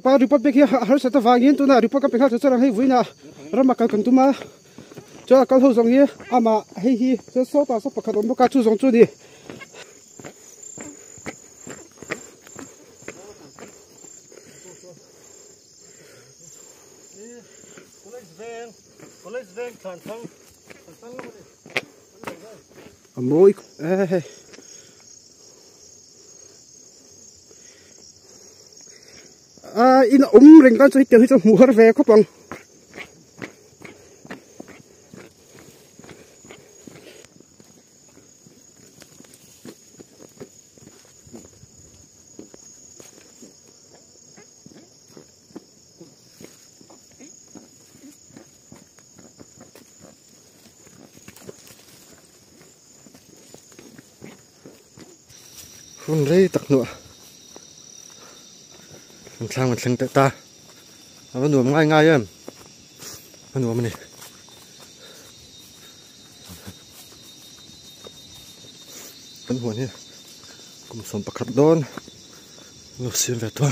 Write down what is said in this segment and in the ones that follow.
pa report pe khi har sa ta wangin tu na report ka pe kha cha rang hei vuina rama ka kan tu ma cha kal ho zong hi ama hei hi cha so ta so pakhat on ka chu zong chu ni môi in rình con chơi tiếng cho mùa về có bằng không lấy tặc nữa mình sang ta nó nuông ngay ngay em nó nuông mình này vẫn huồn nhé cùng sống bạc hạt đón ngược xuyên về thôi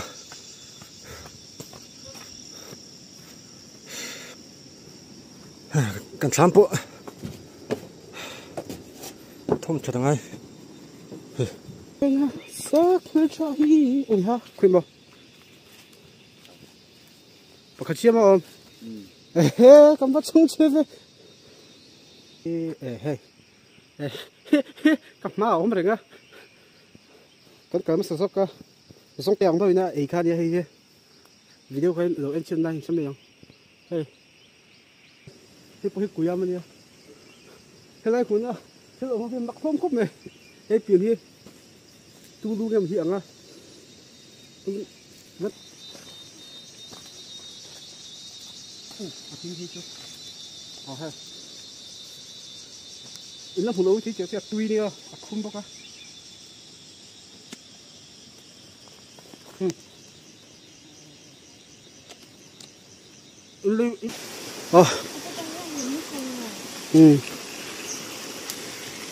cần sám bộ thông cho thằng ai sắc nó cho hi ôi ha khuyên bao bác khách chiêm không cầm bắt súng chơi về cầm má ổn rồi nghe cần cầm sờ sóc cơ sóc tèo thôi nè ấy khai đi hay video cái rồi anh trên này xem được không hey cùi am đi cái này cùi nữa cái ông phim mặc phong cúp này cái biển đi tu lu em hiện à rất ha in là phụ nữ thì chỉ tùy đi không bóc á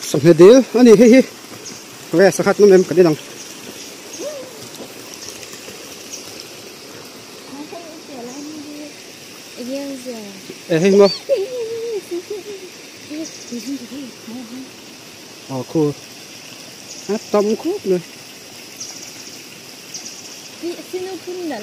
xong hết đi anh đi hi về sát nó em cái đi đâu hình mà cool hát tôm khúc này xin nó phun nè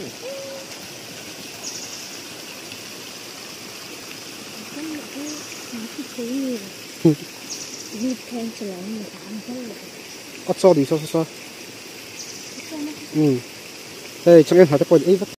ớt so đi so đây chắc em hỏi tới coi ấy